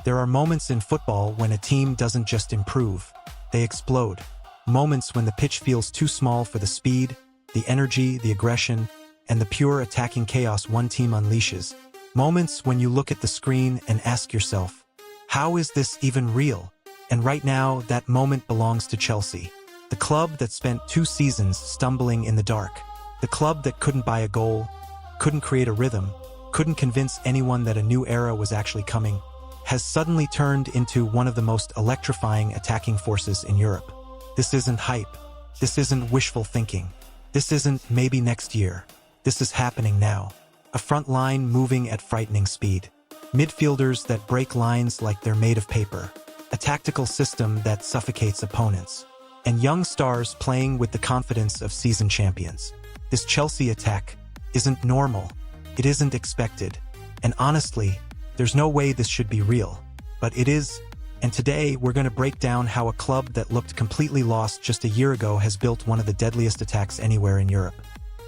There are moments in football when a team doesn't just improve, they explode. Moments when the pitch feels too small for the speed, the energy, the aggression, and the pure attacking chaos one team unleashes. Moments when you look at the screen and ask yourself, how is this even real? And right now, that moment belongs to Chelsea. The club that spent 2 seasons stumbling in the dark. The club that couldn't buy a goal, couldn't create a rhythm, couldn't convince anyone that a new era was actually coming, has suddenly turned into one of the most electrifying attacking forces in Europe. This isn't hype. This isn't wishful thinking. This isn't maybe next year. This is happening now. A front line moving at frightening speed. Midfielders that break lines like they're made of paper. A tactical system that suffocates opponents. And young stars playing with the confidence of seasoned champions. This Chelsea attack isn't normal. It isn't expected. And honestly, there's no way this should be real. But it is. And today, we're going to break down how a club that looked completely lost just a year ago has built one of the deadliest attacks anywhere in Europe.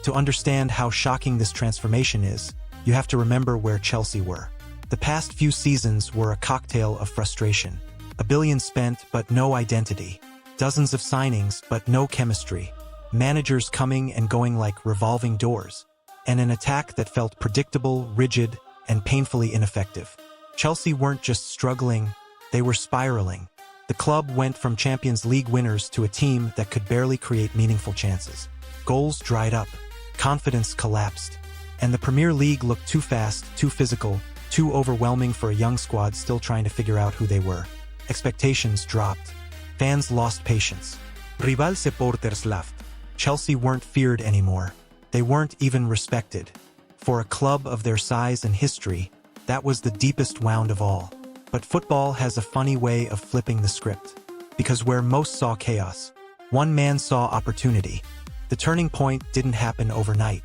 To understand how shocking this transformation is, you have to remember where Chelsea were. The past few seasons were a cocktail of frustration. $1 billion spent, but no identity. Dozens of signings, but no chemistry. Managers coming and going like revolving doors. And an attack that felt predictable, rigid, and painfully ineffective. Chelsea weren't just struggling, they were spiraling. The club went from Champions League winners to a team that could barely create meaningful chances. Goals dried up, confidence collapsed, and the Premier League looked too fast, too physical, too overwhelming for a young squad still trying to figure out who they were. Expectations dropped. Fans lost patience. Rival supporters left. Chelsea weren't feared anymore. They weren't even respected. For a club of their size and history, that was the deepest wound of all. But football has a funny way of flipping the script. Because where most saw chaos, one man saw opportunity. The turning point didn't happen overnight.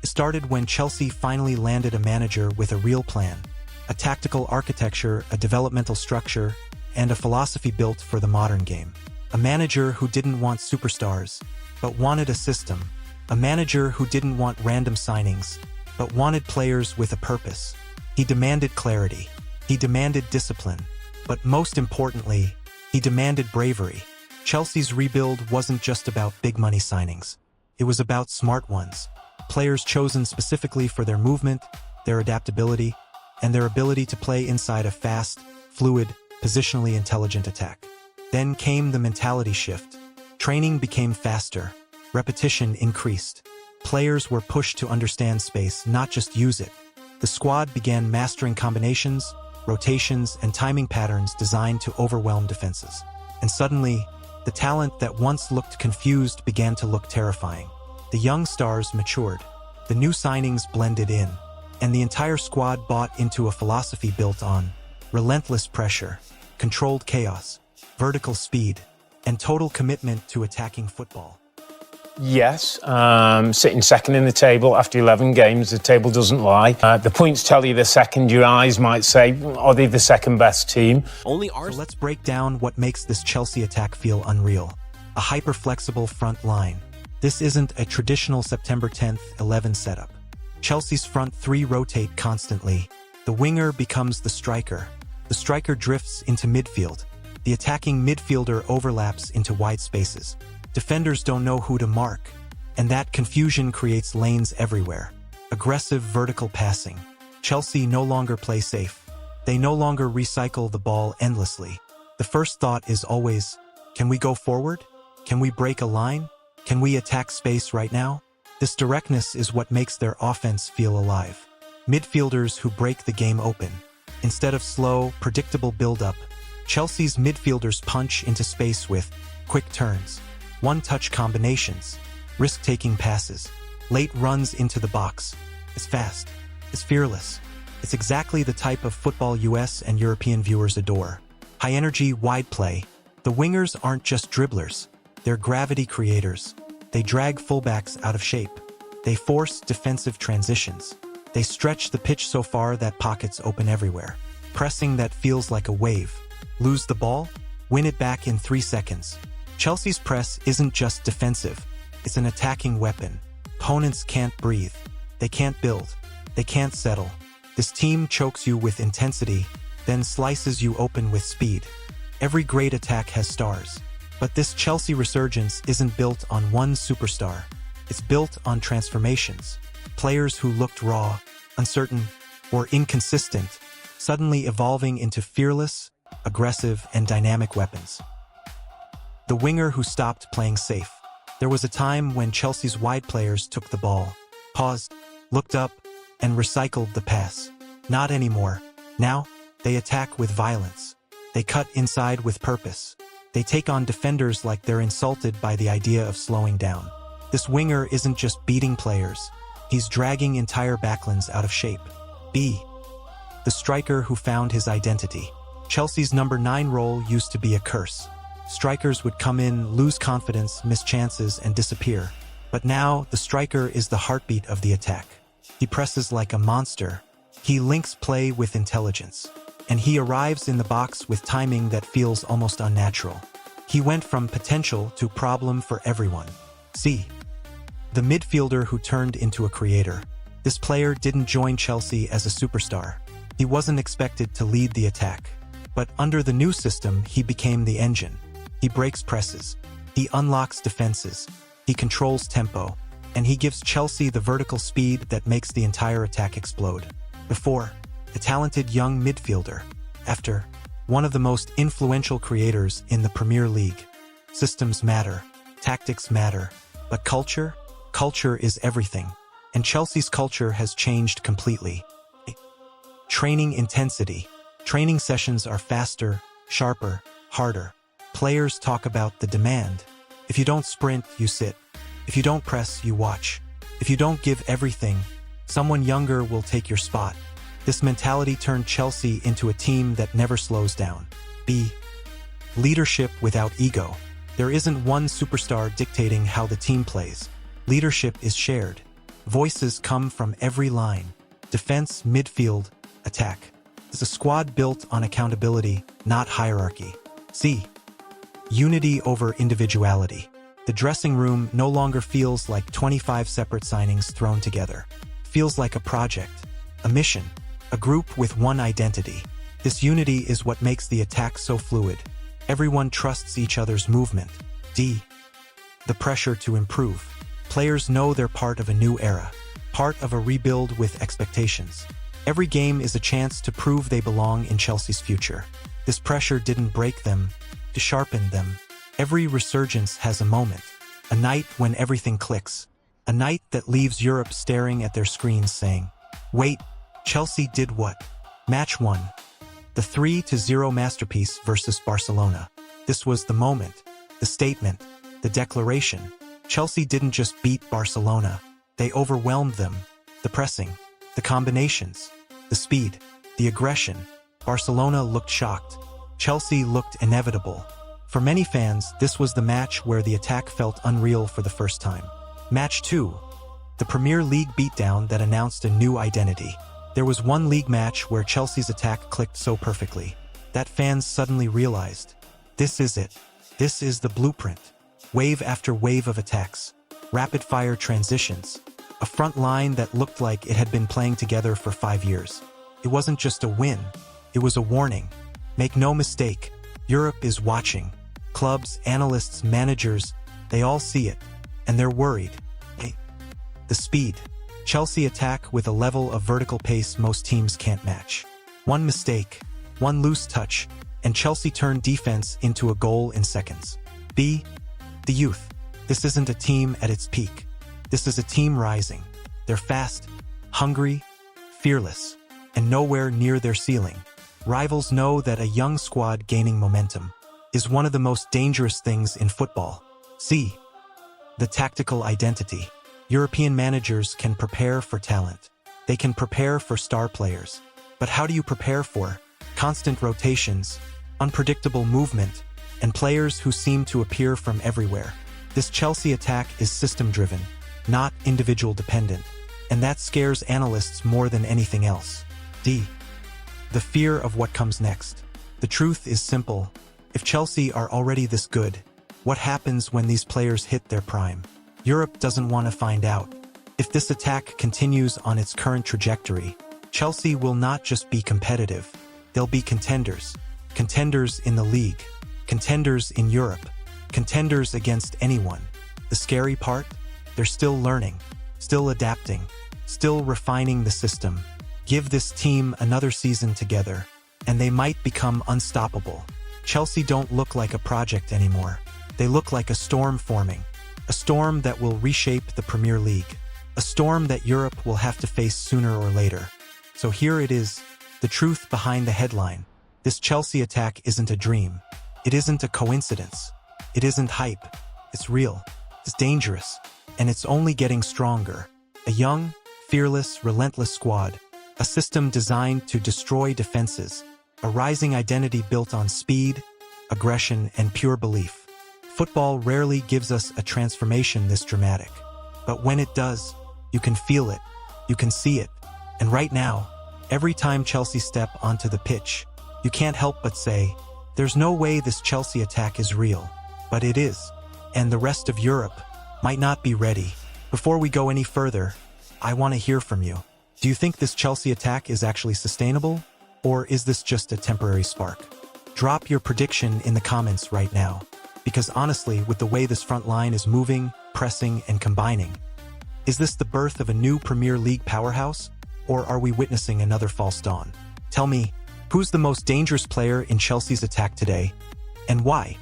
It started when Chelsea finally landed a manager with a real plan. A tactical architecture, a developmental structure, and a philosophy built for the modern game. A manager who didn't want superstars, but wanted a system. A manager who didn't want random signings, but wanted players with a purpose. He demanded clarity. He demanded discipline. But most importantly, he demanded bravery. Chelsea's rebuild wasn't just about big money signings. It was about smart ones. Players chosen specifically for their movement, their adaptability, and their ability to play inside a fast, fluid, positionally intelligent attack. Then came the mentality shift. Training became faster. Repetition increased. Players were pushed to understand space, not just use it. The squad began mastering combinations, rotations, and timing patterns designed to overwhelm defenses. And suddenly, the talent that once looked confused began to look terrifying. The young stars matured. The new signings blended in. And the entire squad bought into a philosophy built on relentless pressure, controlled chaos, vertical speed, and total commitment to attacking football. Yes, sitting second in the table after 11 games, the table doesn't lie. The points tell you they're second. Your eyes might say, are they the second best team? So let's break down what makes this Chelsea attack feel unreal. A hyper-flexible front line. This isn't a traditional September 10th 11 setup. Chelsea's front three rotate constantly. The winger becomes the striker. The striker drifts into midfield. The attacking midfielder overlaps into wide spaces. Defenders don't know who to mark, and that confusion creates lanes everywhere. Aggressive vertical passing. Chelsea no longer play safe. They no longer recycle the ball endlessly. The first thought is always, can we go forward? Can we break a line? Can we attack space right now? This directness is what makes their offense feel alive. Midfielders who break the game open. Instead of slow, predictable build-up, Chelsea's midfielders punch into space with quick turns. One-touch combinations, risk-taking passes, late runs into the box. It's fast. It's fearless. It's exactly the type of football US and European viewers adore. High-energy, wide play. The wingers aren't just dribblers. They're gravity creators. They drag fullbacks out of shape. They force defensive transitions. They stretch the pitch so far that pockets open everywhere. Pressing that feels like a wave. Lose the ball? Win it back in 3 seconds. Chelsea's press isn't just defensive, it's an attacking weapon. Opponents can't breathe. They can't build. They can't settle. This team chokes you with intensity, then slices you open with speed. Every great attack has stars. But this Chelsea resurgence isn't built on one superstar. It's built on transformations. Players who looked raw, uncertain, or inconsistent, suddenly evolving into fearless, aggressive, and dynamic weapons. The winger who stopped playing safe. There was a time when Chelsea's wide players took the ball, paused, looked up, and recycled the pass. Not anymore. Now, they attack with violence. They cut inside with purpose. They take on defenders like they're insulted by the idea of slowing down. This winger isn't just beating players. He's dragging entire backlands out of shape. B. The striker who found his identity. Chelsea's number 9 role used to be a curse. Strikers would come in, lose confidence, miss chances, and disappear. But now, the striker is the heartbeat of the attack. He presses like a monster. He links play with intelligence. And he arrives in the box with timing that feels almost unnatural. He went from potential to problem for everyone. C. The midfielder who turned into a creator. This player didn't join Chelsea as a superstar. He wasn't expected to lead the attack. But under the new system, he became the engine. He breaks presses. He unlocks defenses. He controls tempo. And he gives Chelsea the vertical speed that makes the entire attack explode. Before, a talented young midfielder. After, one of the most influential creators in the Premier League. Systems matter. Tactics matter. But culture? Culture is everything. And Chelsea's culture has changed completely. Training intensity. Training sessions are faster, sharper, harder. Players talk about the demand. If you don't sprint, you sit. If you don't press, you watch. If you don't give everything, someone younger will take your spot. This mentality turned Chelsea into a team that never slows down. B. Leadership without ego. There isn't one superstar dictating how the team plays. Leadership is shared. Voices come from every line. Defense, midfield, attack. It's a squad built on accountability, not hierarchy. C. Unity over individuality. The dressing room no longer feels like 25 separate signings thrown together. It feels like a project, a mission, a group with one identity. This unity is what makes the attack so fluid. Everyone trusts each other's movement. D. The pressure to improve. Players know they're part of a new era, part of a rebuild with expectations. Every game is a chance to prove they belong in Chelsea's future. This pressure didn't break them, it sharpened them. Every resurgence has a moment, a night when everything clicks, a night that leaves Europe staring at their screens saying, "Wait, Chelsea did what?" Match 1. The 3-0 masterpiece versus Barcelona. This was the moment, the statement, the declaration. Chelsea didn't just beat Barcelona, they overwhelmed them. The pressing, the combinations, the speed, the aggression. Barcelona looked shocked. Chelsea looked inevitable. For many fans, this was the match where the attack felt unreal for the first time. Match 2. The Premier League beatdown that announced a new identity. There was one league match where Chelsea's attack clicked so perfectly that fans suddenly realized, this is it. This is the blueprint. Wave after wave of attacks. Rapid-fire transitions. A front line that looked like it had been playing together for 5 years. It wasn't just a win. It was a warning. Make no mistake, Europe is watching. Clubs, analysts, managers, they all see it. And they're worried. The speed. Chelsea attack with a level of vertical pace most teams can't match. One mistake, one loose touch, and Chelsea turned defense into a goal in seconds. B. The youth. This isn't a team at its peak. This is a team rising. They're fast, hungry, fearless, and nowhere near their ceiling. Rivals know that a young squad gaining momentum is one of the most dangerous things in football. C. The tactical identity. European managers can prepare for talent. They can prepare for star players. But how do you prepare for constant rotations, unpredictable movement, and players who seem to appear from everywhere? This Chelsea attack is system-driven, not individual dependent, and that scares analysts more than anything else. D. The fear of what comes next. The truth is simple. If Chelsea are already this good, what happens when these players hit their prime? Europe doesn't want to find out. If this attack continues on its current trajectory, Chelsea will not just be competitive, They'll be contenders. Contenders in the league. Contenders in Europe. Contenders against anyone. The scary part? They're still learning, still adapting, still refining the system. Give this team another season together, and they might become unstoppable. Chelsea don't look like a project anymore. They look like a storm forming. A storm that will reshape the Premier League. A storm that Europe will have to face sooner or later. So here it is, the truth behind the headline. This Chelsea attack isn't a dream. It isn't a coincidence. It isn't hype. It's real. It's dangerous. And it's only getting stronger. A young, fearless, relentless squad. A system designed to destroy defenses. A rising identity built on speed, aggression, and pure belief. Football rarely gives us a transformation this dramatic. But when it does, you can feel it. You can see it. And right now, every time Chelsea step onto the pitch, you can't help but say, there's no way this Chelsea attack is real. But it is. And the rest of Europe might not be ready. Before we go any further, I want to hear from you. Do you think this Chelsea attack is actually sustainable? Or is this just a temporary spark? Drop your prediction in the comments right now. Because honestly, with the way this front line is moving, pressing, and combining, is this the birth of a new Premier League powerhouse? Or are we witnessing another false dawn? Tell me, who's the most dangerous player in Chelsea's attack today? And why?